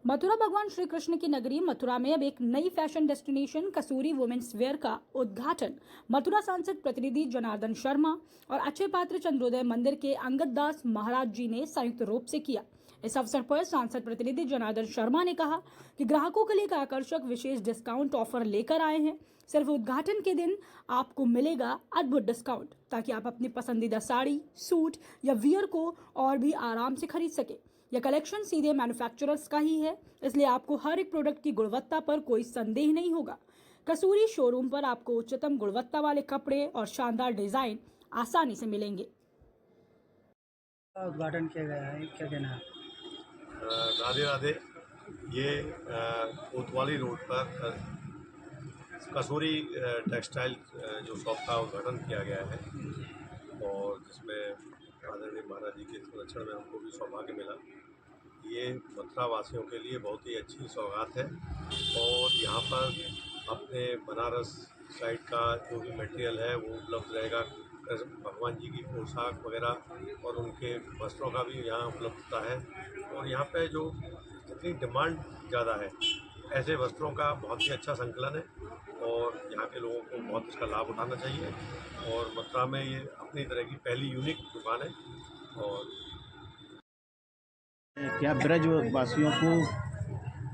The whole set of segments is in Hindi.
मथुरा भगवान श्री कृष्ण की नगरी मथुरा में अब एक नई फैशन डेस्टिनेशन कसूरी वुमेन्स वेयर का उद्घाटन मथुरा सांसद प्रतिनिधि जनार्दन शर्मा और अक्षय पात्र चंद्रोदय मंदिर के अंगद दास महाराज जी ने संयुक्त रूप से किया। इस अवसर पर सांसद प्रतिनिधि जनार्दन शर्मा ने कहा कि ग्राहकों के लिए एक आकर्षक विशेष डिस्काउंट ऑफर लेकर आए हैं। सिर्फ उद्घाटन के दिन आपको मिलेगा अद्भुत डिस्काउंट ताकि आप अपनी पसंदीदा साड़ी, सूट या वियर को और भी आराम से खरीद सके। यह कलेक्शन सीधे मैन्युफैक्चरर्स का ही है, इसलिए आपको हर एक प्रोडक्ट की गुणवत्ता पर कोई संदेह नहीं होगा। कसूरी शोरूम पर आपको उच्चतम गुणवत्ता वाले कपड़े और शानदार डिजाइन आसानी से मिलेंगे। उद्घाटन किया गया है, क्या कहना है? राधे राधे। ये कोतवाली रोड पर कसूरी टेक्सटाइल जो शॉप का उद्घाटन किया गया है और जिसमें आदरणीय महाराज जी के संरक्षण में हमको भी सौभाग्य मिला। ये मथुरा वासियों के लिए बहुत ही अच्छी सौगात है और यहाँ पर अपने बनारस साइड का जो भी मटेरियल है वो उपलब्ध रहेगा। भगवान जी की पोशाक वगैरह और उनके वस्त्रों का भी यहाँ उपलब्धता है और यहाँ पे जो जितनी डिमांड ज़्यादा है ऐसे वस्त्रों का बहुत ही अच्छा संकलन है और यहाँ के लोगों को बहुत इसका लाभ उठाना चाहिए। और मथुरा में ये अपनी तरह की पहली यूनिक दुकान है। और क्या ब्रज वासियों को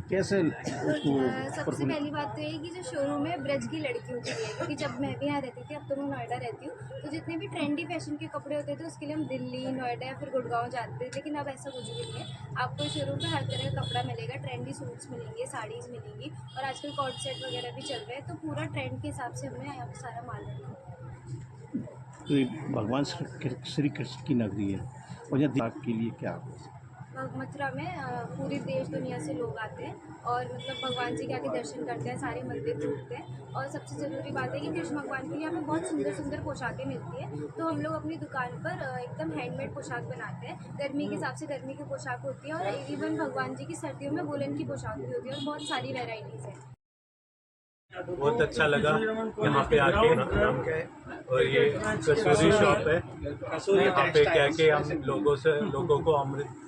कैसे उसको सबसे पहली बात तो ये कि जो शोरूम है ब्रज की लड़कियों के लिए, क्योंकि जब मैं भी यहाँ रहती थी, अब तो मैं नोएडा रहती हूँ, तो जितने भी ट्रेंडी फैशन के कपड़े होते थे उसके लिए हम दिल्ली, नोएडा या फिर गुड़गांव जाते थे। लेकिन अब ऐसा कुछ भी नहीं है। आपको शोरूम पे हर तरह का कपड़ा मिलेगा, ट्रेंडी सूट्स मिलेंगे, साड़ीज़ मिलेंगी और आजकल कॉर्ड सेट वगैरह भी चल रहे हैं। तो पूरा ट्रेंड के हिसाब से हमने यहाँ पर सारा माल रखा। तो ये भगवान श्री कृष्ण की नगरी है और यहाँ के लिए क्या मथुरा में पूरी देश दुनिया से लोग आते हैं और मतलब भगवान जी के आके दर्शन करते हैं, सारे मंदिर घूमते हैं। और सबसे ज़रूरी बात है कि कृष्ण भगवान के लिए यहाँ पे बहुत सुंदर सुंदर पोशाकें मिलती हैं। तो हम लोग अपनी दुकान पर एकदम हैंडमेड पोशाक बनाते हैं। गर्मी के हिसाब से गर्मी की पोशाक होती है और इवन भगवान जी की सर्दियों में वुलन की पोशाक भी होती है और बहुत सारी वेराइटीज़ हैं। बहुत अच्छा लगा यहाँ पे आके नाम क्या है और ये कसूरी शॉप है। यहाँ पे क्या कि हम लोगों को अमृत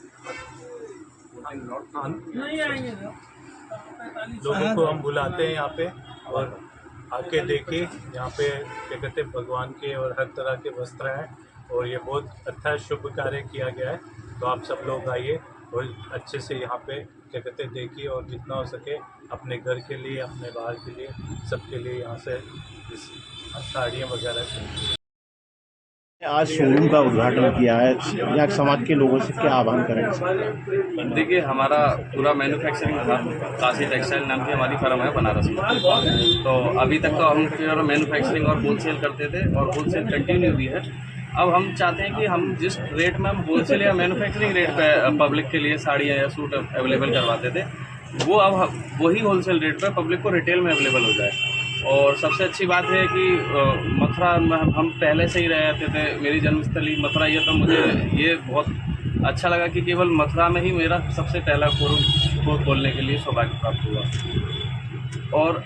लोगों को हम बुलाते हैं यहाँ पे और आके देखे यहाँ पे क्या कहते हैं भगवान के और हर तरह के वस्त्र हैं और ये बहुत अच्छा शुभ कार्य किया गया है। तो आप सब लोग आइए और अच्छे से यहाँ पे क्या कहते हैं देखिए और जितना हो सके अपने घर के लिए, अपने बाहर के लिए, सबके लिए यहाँ से साड़ियाँ वगैरह। आज शोरूम का उद्घाटन किया है, यहाँ समाज के लोगों से क्या आह्वान करेंगे? देखिए, हमारा पूरा मैन्युफैक्चरिंग था, काशी टेक्सटाइल नाम की हमारी फर्म है बनारस में। तो अभी तक तो हम प्योर मैन्युफैक्चरिंग और होलसेल करते थे और होलसेल कंटिन्यू भी है। अब हम चाहते हैं कि हम जिस रेट में हम होलसेल या मैन्युफैक्चरिंग रेट पे पब्लिक के लिए साड़ियाँ या सूट अवेलेबल करवाते थे, वो अब वही होलसेल रेट पे पब्लिक को रिटेल में अवेलेबल हो जाए। और सबसे अच्छी बात है कि मथुरा में हम पहले से ही रहते थे, मेरी जन्मस्थली मथुरा ये, तो मुझे ये बहुत अच्छा लगा कि केवल मथुरा में ही मेरा सबसे पहला शोरूम खोलने के लिए सौभाग्य प्राप्त हुआ। और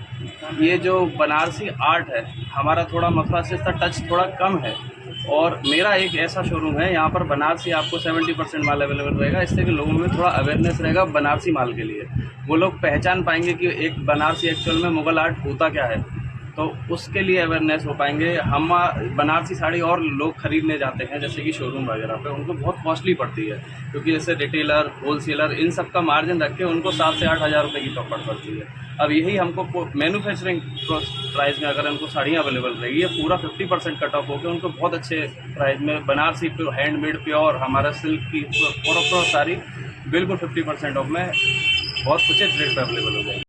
ये जो बनारसी आर्ट है हमारा, थोड़ा मथुरा से इसका टच थोड़ा कम है और मेरा एक ऐसा शोरूम है यहाँ पर बनारसी आपको 70% माल अवेलेबल रहेगा। इससे कि लोगों में थोड़ा अवेयरनेस रहेगा बनारसी माल के लिए, वो लोग पहचान पाएंगे कि एक बनारसी एक्चुअल में मुग़ल आर्ट होता क्या है, तो उसके लिए अवेयरनेस हो पाएंगे। हम बनारसी साड़ी और लोग ख़रीदने जाते हैं जैसे कि शोरूम वगैरह पे, उनको बहुत कॉस्टली पड़ती है क्योंकि जैसे रिटेलर, होलसेलर इन सब का मार्जिन रख के उनको 7 से 8 हज़ार रुपये की चौपट पड़ती है। अब यही हमको मैन्युफैक्चरिंग प्राइस में अगर उनको साड़ियाँ अवेलेबल रहेगी, ये पूरा 50% कट ऑफ होकर उनको बहुत अच्छे प्राइस में बनारसी हैंडमेड प्योर हमारा सिल्क की पूरा साड़ी बिल्कुल 50% ऑफ में बहुत उचित रेट पर अवेलेबल हो जाएगी।